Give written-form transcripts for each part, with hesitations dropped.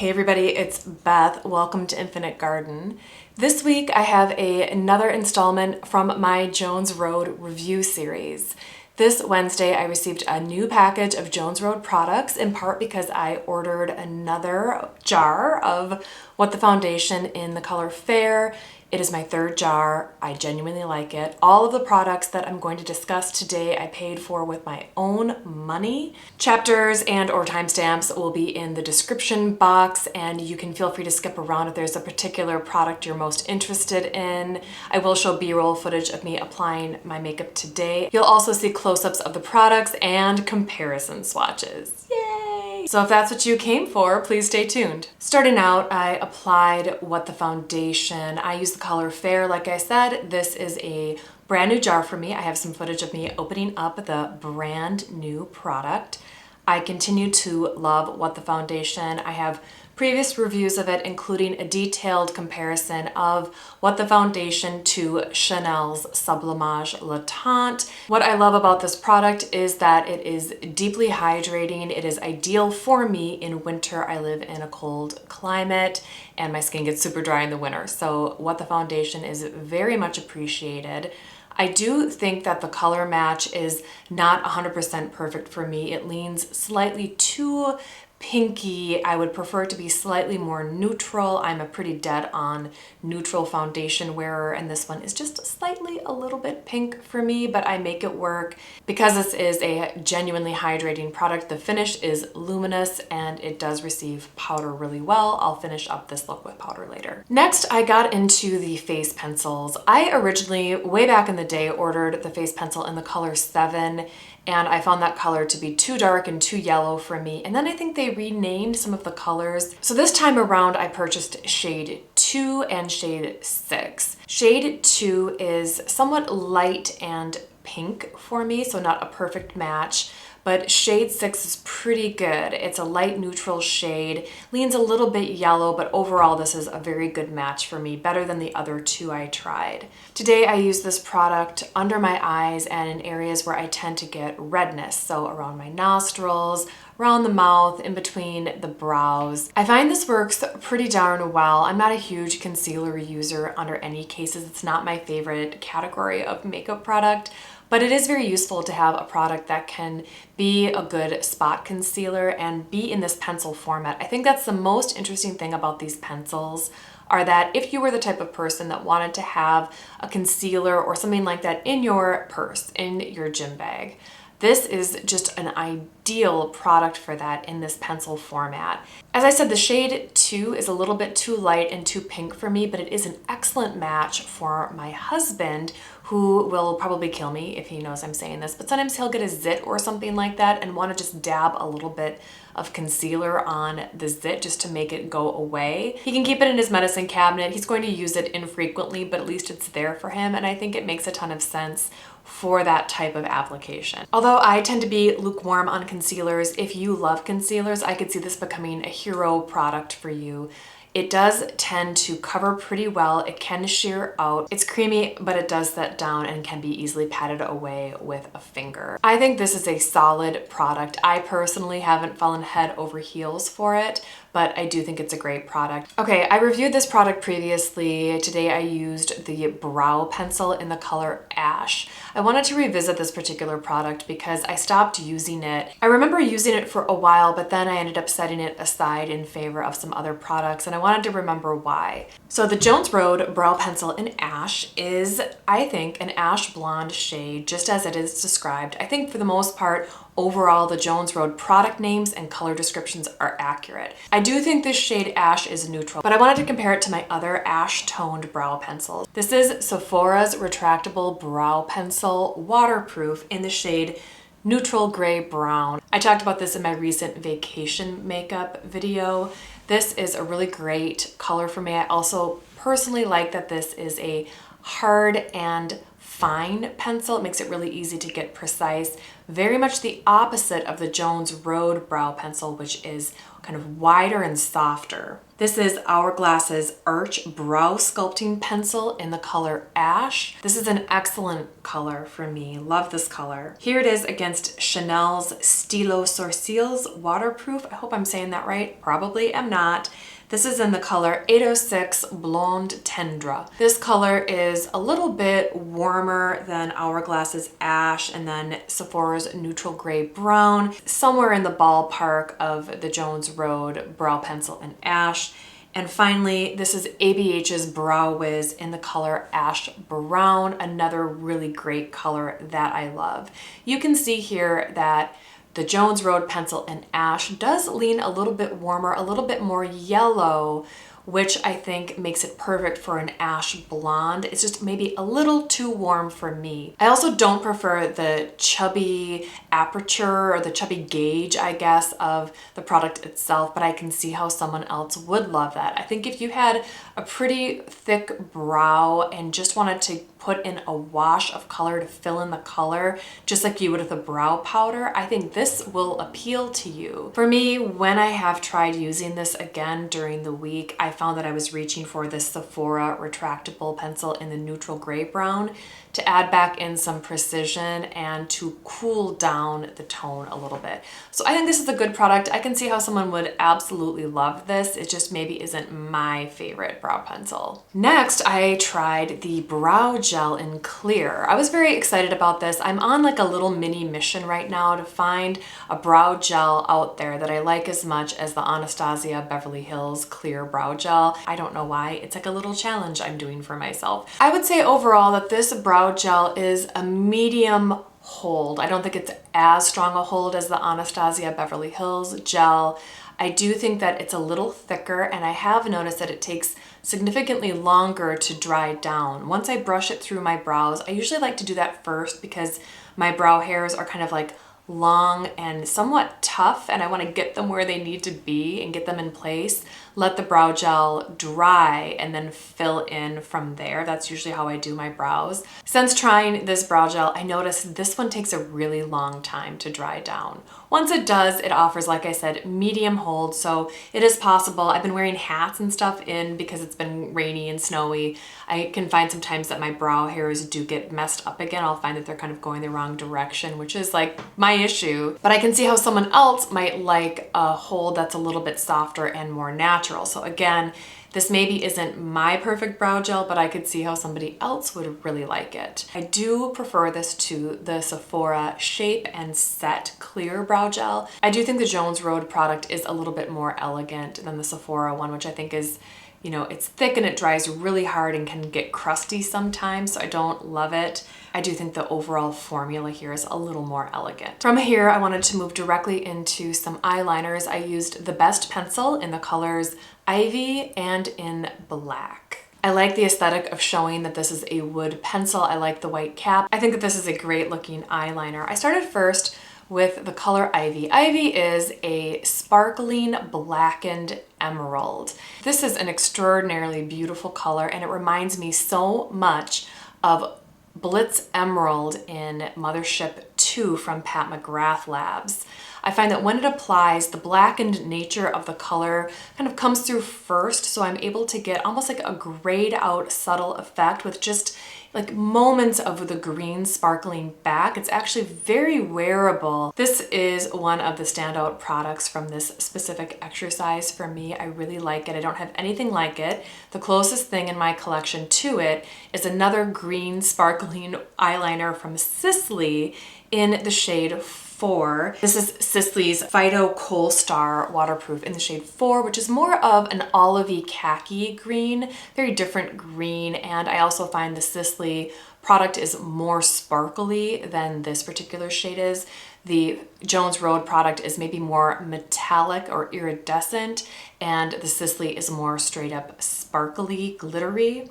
Hey everybody, it's Beth. Welcome to Infinite Garden. This week I have another installment from my Jones Road review series. This Wednesday I received a new package of Jones Road products, in part because I ordered another jar of What the Foundation in the color Fair. It is my third jar. I genuinely like it. All of the products that I'm going to discuss today I paid for with my own money. Chapters and or timestamps will be in the description box, and you can feel free to skip around if there's a particular product you're most interested in. I will show B-roll footage of me applying my makeup today. You'll also see close-ups of the products and comparison swatches. Yay! So if that's what you came for, please stay tuned. Starting out, I applied What the Foundation. I used the color Fair, like I said. This is a brand new jar for me. I have some footage of me opening up the brand new product. I continue to love What the Foundation. I have previous reviews of it, including a detailed comparison of What the Foundation to Chanel's Sublimage Le Tint. What I love about this product is that it is deeply hydrating. It is ideal for me in winter. I live in a cold climate and my skin gets super dry in the winter. So What the Foundation is very much appreciated. I do think that the color match is not 100% perfect for me. It leans slightly too pinky. I would prefer it to be slightly more neutral. I'm a pretty dead on neutral foundation wearer, and this one is just slightly a little bit pink for me, but I make it work. Because this is a genuinely hydrating product, the finish is luminous and it does receive powder really well. I'll finish up this look with powder later. Next, I got into the face pencils. I originally, way back in the day, ordered the face pencil in the color 7, and I found that color to be too dark and too yellow for me. And then I think they renamed some of the colors. So this time around I purchased shade 2 and shade 6. Shade 2 is somewhat light and pink for me, so not a perfect match. But shade 6 is pretty good. It's a light neutral shade, leans a little bit yellow, but overall this is a very good match for me, better than the other two I tried. Today I use this product under my eyes and in areas where I tend to get redness, so around my nostrils, around the mouth, in between the brows. I find this works pretty darn well. I'm not a huge concealer user under any cases. It's not my favorite category of makeup product, but it is very useful to have a product that can be a good spot concealer and be in this pencil format. I think that's the most interesting thing about these pencils, are that if you were the type of person that wanted to have a concealer or something like that in your purse, in your gym bag, this is just an ideal product for that in this pencil format. As I said, the shade 2 is a little bit too light and too pink for me, but it is an excellent match for my husband, who will probably kill me if he knows I'm saying this, but sometimes he'll get a zit or something like that and want to just dab a little bit of concealer on the zit just to make it go away. He can keep it in his medicine cabinet. He's going to use it infrequently, but at least it's there for him, and I think it makes a ton of sense for that type of application. Although I tend to be lukewarm on concealers, if you love concealers, I could see this becoming a hero product for you. It does tend to cover pretty well. It can sheer out. It's creamy, but it does set down and can be easily patted away with a finger. I think this is a solid product. I personally haven't fallen head over heels for it, but I do think it's a great product. Okay, I reviewed this product previously. Today I used the brow pencil in the color Ash. I wanted to revisit this particular product because I stopped using it. I remember using it for a while, but then I ended up setting it aside in favor of some other products, and I wanted to remember why. So the Jones Road Brow Pencil in Ash is, I think, an ash blonde shade, just as it is described. I think for the most part, overall, the Jones Road product names and color descriptions are accurate. I do think this shade Ash is neutral, but I wanted to compare it to my other ash-toned brow pencils. This is Sephora's Retractable Brow Pencil, waterproof, in the shade Neutral Gray Brown. I talked about this in my recent vacation makeup video. This is a really great color for me. I also personally like that this is a hard and fine pencil. It makes it really easy to get precise. Very much the opposite of the Jones Road brow pencil, which is kind of wider and softer. This is Hourglass's Arch Brow Sculpting Pencil in the color Ash. This is an excellent color for me. Love this color. Here it is against Chanel's Stylo Sourcils Waterproof. I hope I'm saying that right. Probably am not. This is in the color 806 Blonde Tendre. This color is a little bit warmer than Hourglass's Ash and then Sephora's Neutral Gray Brown, somewhere in the ballpark of the Jones Road Brow Pencil in Ash. And finally, this is ABH's Brow Wiz in the color Ash Brown, another really great color that I love. You can see here that the Jones Road pencil in Ash does lean a little bit warmer, a little bit more yellow, which I think makes it perfect for an ash blonde. It's just maybe a little too warm for me. I also don't prefer the chubby aperture or the chubby gauge, I guess, of the product itself, but I can see how someone else would love that. I think if you had a pretty thick brow and just wanted to put in a wash of color to fill in the color, just like you would with a brow powder, I think this will appeal to you. For me, when I have tried using this again during the week, I found that I was reaching for this Sephora retractable pencil in the neutral gray brown to add back in some precision and to cool down the tone a little bit. So I think this is a good product. I can see how someone would absolutely love this. It just maybe isn't my favorite brow pencil. Next, I tried the brow gel in clear. I was very excited about this. I'm on like a little mini mission right now to find a brow gel out there that I like as much as the Anastasia Beverly Hills clear brow gel. I don't know why. It's like a little challenge I'm doing for myself. I would say overall that this brow gel is a medium hold. I don't think it's as strong a hold as the Anastasia Beverly Hills gel. I do think that it's a little thicker, and I have noticed that it takes significantly longer to dry down. Once I brush it through my brows, I usually like to do that first because my brow hairs are kind of like long and somewhat tough, and I want to get them where they need to be and get them in place. Let the brow gel dry and then fill in from there. That's usually how I do my brows. Since trying this brow gel, I noticed this one takes a really long time to dry down. Once it does, it offers, like I said, medium hold, so it is possible. I've been wearing hats and stuff in because it's been rainy and snowy. I can find sometimes that my brow hairs do get messed up again. I'll find that they're kind of going the wrong direction, which is like my issue. But I can see how someone else might like a hold that's a little bit softer and more natural. So again, this maybe isn't my perfect brow gel, but I could see how somebody else would really like it. I do prefer this to the Sephora Shape and Set Clear Brow Gel. I do think the Jones Road product is a little bit more elegant than the Sephora one, which I think is, you know, it's thick and it dries really hard and can get crusty sometimes, so I don't love it. I do think the overall formula here is a little more elegant. From here, I wanted to move directly into some eyeliners. I used the Best pencil in the colors Ivy and in Black. I like the aesthetic of showing that this is a wood pencil. I like the white cap. I think that this is a great looking eyeliner. I started first with the color Ivy. Ivy is a sparkling blackened emerald. This is an extraordinarily beautiful color, and it reminds me so much of Blitz Emerald in Mothership 2 from Pat McGrath Labs. I find that when it applies, the blackened nature of the color kind of comes through first, so I'm able to get almost like a grayed out subtle effect with just like moments of the green sparkling back. It's actually very wearable. This is one of the standout products from this specific exercise for me. I really like it. I don't have anything like it. The closest thing in my collection to it is another green sparkling eyeliner from Sisley in the shade 4. This is Sisley's Phyto Coal Star Waterproof in the shade 4, which is more of an olivey khaki green, very different green, and I also find the Sisley product is more sparkly than this particular shade is. The Jones Road product is maybe more metallic or iridescent, and the Sisley is more straight up sparkly, glittery.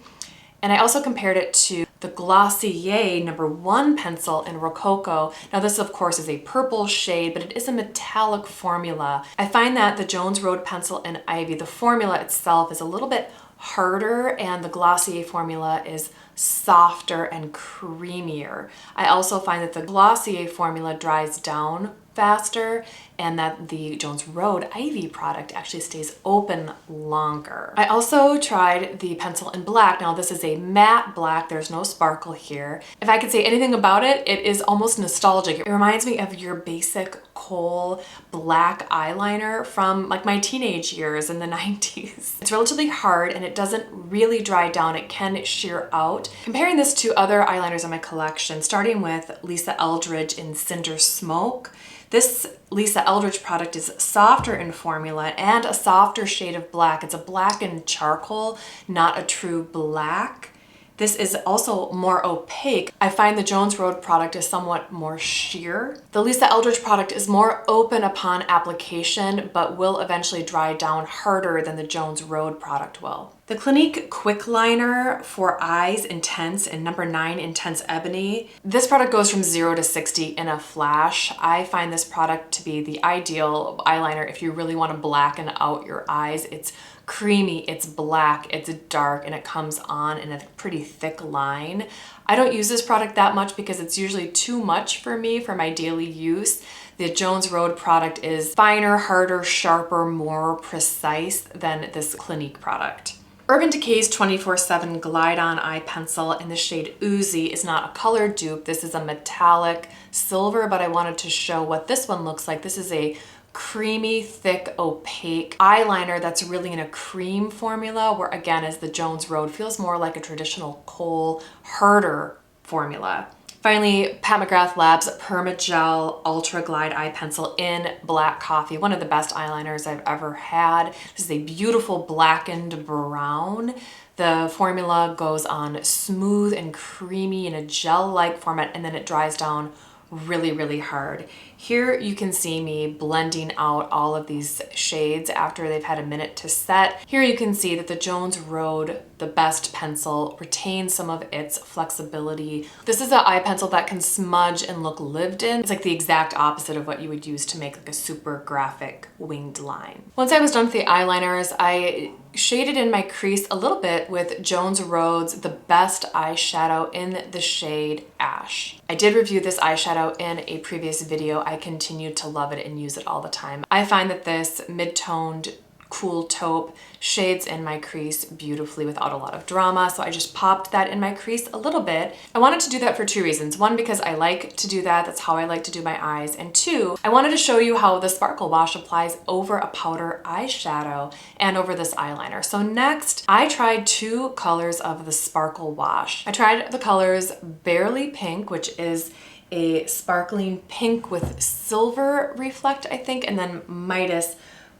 And I also compared it to the Glossier #1 pencil in Rococo. Now this of course is a purple shade, but it is a metallic formula. I find that the Jones Road pencil in Ivy, the formula itself is a little bit harder, and the Glossier formula is softer and creamier. I also find that the Glossier formula dries down faster, and that the Jones Road Ivy product actually stays open longer. I also tried the pencil in black. Now this is a matte black, there's no sparkle here. If I could say anything about it, it is almost nostalgic. It reminds me of your basic kohl black eyeliner from like my teenage years in the 90s. It's relatively hard and it doesn't really dry down. It can shear out. Comparing this to other eyeliners in my collection, starting with Lisa Eldridge in Cinder Smoke, this Lisa Eldridge product is softer in formula and a softer shade of black. It's a black and charcoal, not a true black. This is also more opaque. I find the Jones Road product is somewhat more sheer. The Lisa Eldridge product is more open upon application, but will eventually dry down harder than the Jones Road product will. The Clinique Quick Liner for Eyes Intense in number 9 Intense Ebony. This product goes from 0 to 60 in a flash. I find this product to be the ideal eyeliner if you really want to blacken out your eyes. It's creamy, it's black, it's dark, and it comes on in a pretty thick line. I don't use this product that much because it's usually too much for me for my daily use. The Jones Road product is finer, harder, sharper, more precise than this Clinique product. Urban Decay's 24/7 Glide On Eye Pencil in the shade Oozy is not a color dupe. This is a metallic silver, but I wanted to show what this one looks like. This is a creamy, thick, opaque eyeliner that's really in a cream formula, where again, as the Jones Road feels more like a traditional kohl, harder formula. Finally, Pat McGrath Labs Permagel Ultra Glide Eye Pencil in Black Coffee, one of the best eyeliners I've ever had. This is a beautiful blackened brown. The formula goes on smooth and creamy in a gel-like format, and then it dries down really, really hard. Here you can see me blending out all of these shades after they've had a minute to set. Here you can see that the Jones Road, the best pencil, retains some of its flexibility. This is an eye pencil that can smudge and look lived in. It's like the exact opposite of what you would use to make like a super graphic winged line. Once I was done with the eyeliners, I shaded in my crease a little bit with Jones Road's The Best Eyeshadow in the shade Ash. I did review this eyeshadow in a previous video. I continue to love it and use it all the time. I find that this mid-toned cool taupe shades in my crease beautifully without a lot of drama, so I just popped that in my crease a little bit. I wanted to do that for two reasons. One, because I like to do that, that's how I like to do my eyes, and two, I wanted to show you how the sparkle wash applies over a powder eyeshadow and over this eyeliner. So next, I tried two colors of the sparkle wash. I tried the colors Barely Pink, which is a sparkling pink with silver reflect, I think, and then Midas,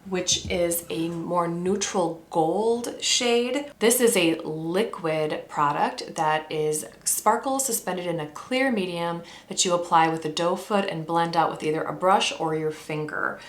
which is a more neutral gold shade. This is a liquid product that is sparkle suspended in a clear medium that you apply with a doe foot and blend out with either a brush or your finger.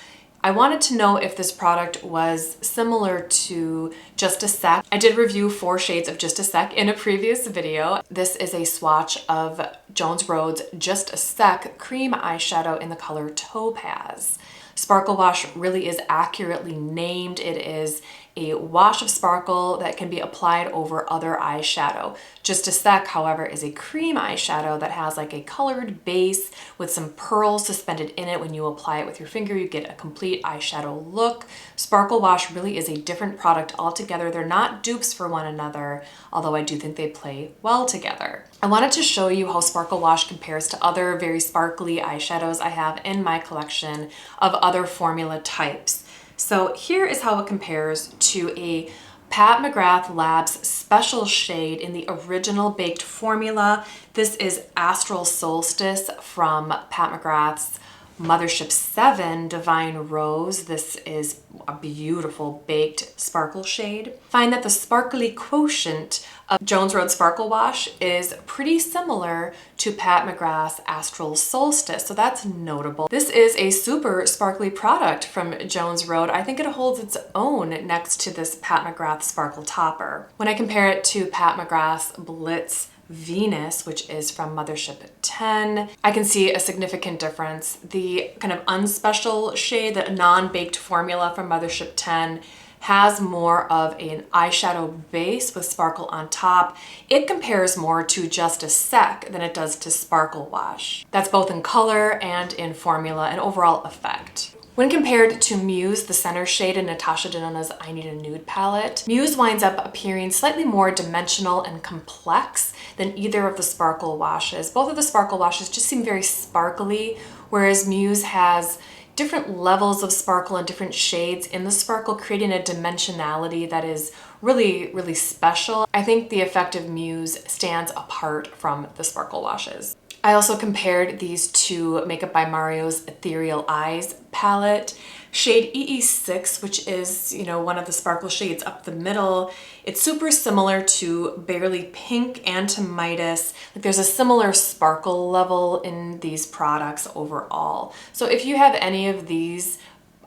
I wanted to know if this product was similar to Just a Sec. I did review 4 shades of Just a Sec in a previous video. This is a swatch of Jones Road's Just a Sec cream eyeshadow in the color Topaz. Sparkle Wash really is accurately named. It is a wash of sparkle that can be applied over other eyeshadow. Just a Sec, however, is a cream eyeshadow that has like a colored base with some pearls suspended in it. When you apply it with your finger, you get a complete eyeshadow look. Sparkle Wash really is a different product altogether. They're not dupes for one another, although I do think they play well together. I wanted to show you how Sparkle Wash compares to other very sparkly eyeshadows I have in my collection of other formula types. So here is how it compares to a Pat McGrath Labs special shade in the original baked formula. This is Astral Solstice from Pat McGrath's Mothership 7 Divine Rose. This is a beautiful baked sparkle shade. Find that the sparkly quotient of Jones Road Sparkle Wash is pretty similar to Pat McGrath's Astral Solstice, so that's notable. This is a super sparkly product from Jones Road. I think it holds its own next to this Pat McGrath Sparkle Topper. When I compare it to Pat McGrath's Blitz Venus, which is from Mothership 10, I can see a significant difference. The kind of unspecial shade, the non-baked formula from Mothership 10, has more of an eyeshadow base with sparkle on top. It compares more to Just a Sec than it does to Sparkle Wash. That's both in color and in formula and overall effect. When compared to Muse, the center shade in Natasha Denona's I Need a Nude palette, Muse winds up appearing slightly more dimensional and complex than either of the sparkle washes. Both of the sparkle washes just seem very sparkly, whereas Muse has different levels of sparkle and different shades in the sparkle, creating a dimensionality that is really, really special. I think the effect of Muse stands apart from the sparkle washes. I also compared these to Makeup by Mario's Ethereal Eyes palette. Shade EE6, which is, one of the sparkle shades up the middle. It's super similar to Barely Pink and to Midas. Like, there's a similar sparkle level in these products overall. So if you have any of these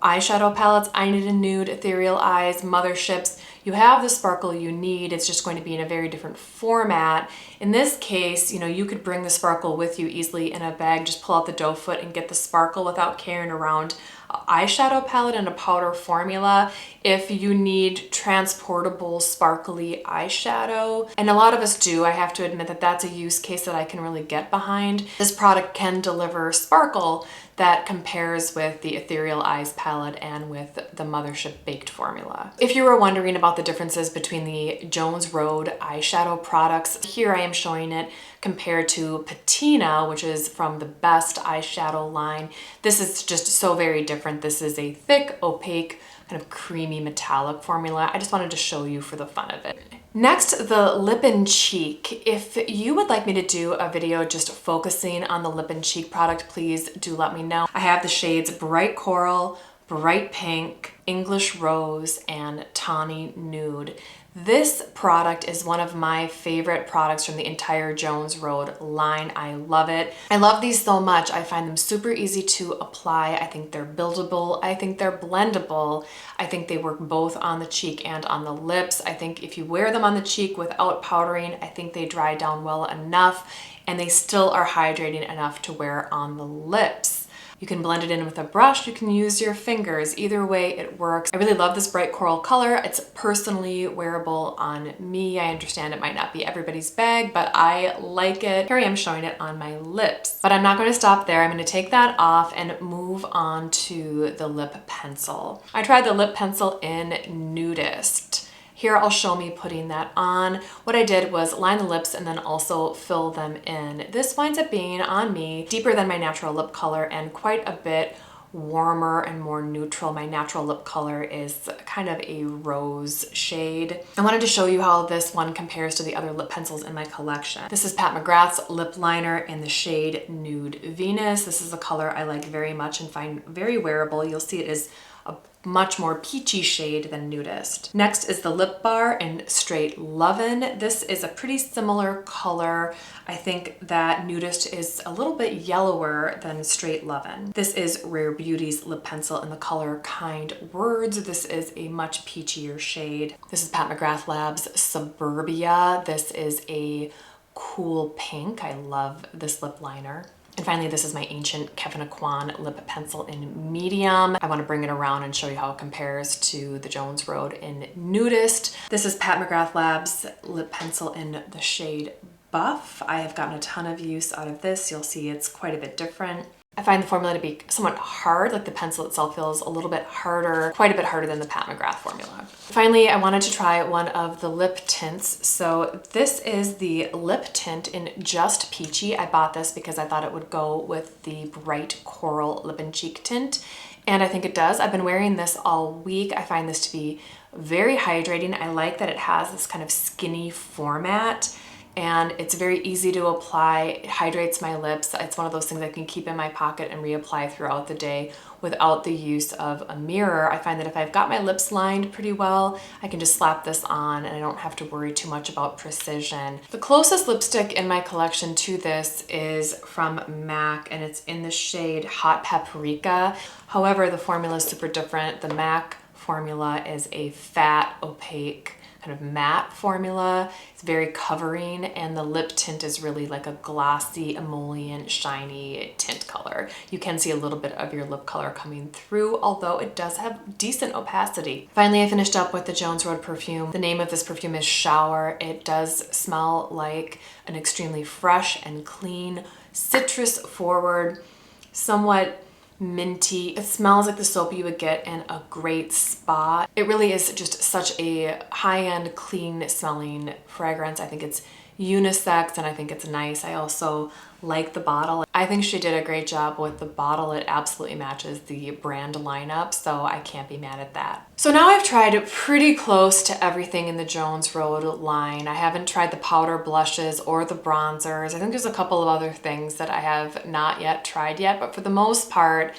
eyeshadow palettes, I Need a Nude, Ethereal Eyes, Motherships, you have the sparkle you need. It's just going to be in a very different format. In this case, you could bring the sparkle with you easily in a bag, just pull out the doe foot and get the sparkle without carrying around an eyeshadow palette and a powder formula if you need transportable sparkly eyeshadow. And a lot of us do. I have to admit that that's a use case that I can really get behind. This product can deliver sparkle that compares with the Ethereal Eyes palette and with the Mothership Baked formula. If you were wondering about the differences between the Jones Road eyeshadow products, here I am showing it compared to Patina, which is from the Best eyeshadow line. This is just so very different. This is a thick, opaque, kind of creamy metallic formula. I just wanted to show you for the fun of it. Next, the lip and cheek. If you would like me to do a video just focusing on the lip and cheek product, please do let me know. I have the shades Bright Coral, Bright Pink, English Rose, and Tawny Nude. This product is one of my favorite products from the entire Jones Road line. I love it. I love these so much. I find them super easy to apply. I think they're buildable. I think they're blendable. I think they work both on the cheek and on the lips. I think if you wear them on the cheek without powdering, I think they dry down well enough and they still are hydrating enough to wear on the lips. You can blend it in with a brush, you can use your fingers. Either way, it works. I really love this bright coral color. It's personally wearable on me. I understand it might not be everybody's bag, but I like it. Here I am showing it on my lips. But I'm not going to stop there. I'm going to take that off and move on to the lip pencil. I tried the lip pencil in Nudist. Here I'll show me putting that on. What I did was line the lips and then also fill them in. This winds up being on me deeper than my natural lip color and quite a bit warmer and more neutral. My natural lip color is kind of a rose shade. I wanted to show you how this one compares to the other lip pencils in my collection. This is Pat McGrath's lip liner in the shade Nude Venus. This is a color I like very much and find very wearable. You'll see it is a much more peachy shade than Nudist. Next is the lip bar in Straight Lovin'. This is a pretty similar color. I think that Nudist is a little bit yellower than Straight Lovin'. This is Rare Beauty's lip pencil in the color Kind Words. This is a much peachier shade. This is Pat McGrath Labs Suburbia. This is a cool pink. I love this lip liner. And finally, this is my Ancient Kevin Aquan lip pencil in medium. I want to bring it around and show you how it compares to the Jones Road in Nudist. This is Pat McGrath Labs lip pencil in the shade Buff. I have gotten a ton of use out of this. You'll see it's quite a bit different. I find the formula to be somewhat hard, like the pencil itself feels a little bit harder, quite a bit harder than the Pat McGrath formula. Finally, I wanted to try one of the lip tints. So this is the lip tint in Just Peachy. I bought this because I thought it would go with the Bright Coral lip and cheek tint. And I think it does. I've been wearing this all week. I find this to be very hydrating. I like that it has this kind of skinny format. And it's very easy to apply. It hydrates my lips. It's one of those things I can keep in my pocket and reapply throughout the day without the use of a mirror. I find that if I've got my lips lined pretty well, I can just slap this on and I don't have to worry too much about precision. The closest lipstick in my collection to this is from MAC and it's in the shade Hot Paprika. However, the formula is super different. The MAC formula is a fat, opaque, kind of matte formula. It's very covering and the lip tint is really like a glossy, emollient, shiny tint color. You can see a little bit of your lip color coming through, although it does have decent opacity. Finally, I finished up with the Jones Road perfume. The name of this perfume is Shower. It does smell like an extremely fresh and clean, citrus forward, somewhat minty. It smells like the soap you would get in a great spa. It really is just such a high-end, clean smelling fragrance. I think it's unisex and I think it's nice. I also like the bottle. I think she did a great job with the bottle. It absolutely matches the brand lineup, so I can't be mad at that. So now I've tried pretty close to everything in the Jones Road line. I haven't tried the powder blushes or the bronzers. I think there's a couple of other things that I have not yet tried yet, but for the most part,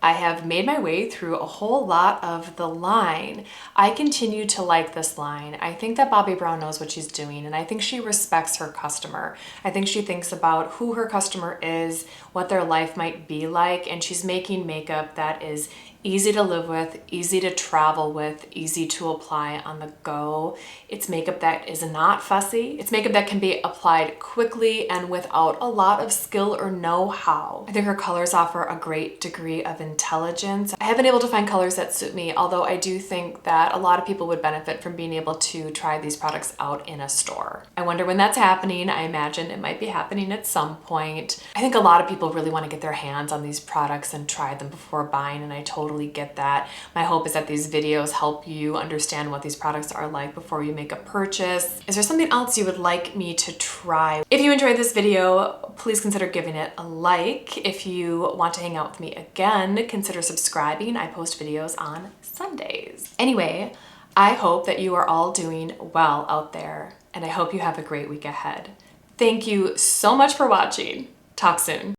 I have made my way through a whole lot of the line. I continue to like this line. I think that Bobbi Brown knows what she's doing, and I think she respects her customer. I think she thinks about who her customer is, what their life might be like, and she's making makeup that is easy to live with, easy to travel with, easy to apply on the go. It's makeup that is not fussy. It's makeup that can be applied quickly and without a lot of skill or know-how. I think her colors offer a great degree of intelligence. I haven't been able to find colors that suit me, although I do think that a lot of people would benefit from being able to try these products out in a store. I wonder when that's happening. I imagine it might be happening at some point. I think a lot of people really want to get their hands on these products and try them before buying, and I totally get that. My hope is that these videos help you understand what these products are like before you make a purchase. Is there something else you would like me to try? If you enjoyed this video, please consider giving it a like. If you want to hang out with me again, consider subscribing. I post videos on Sundays. Anyway, I hope that you are all doing well out there, and I hope you have a great week ahead. Thank you so much for watching. Talk soon.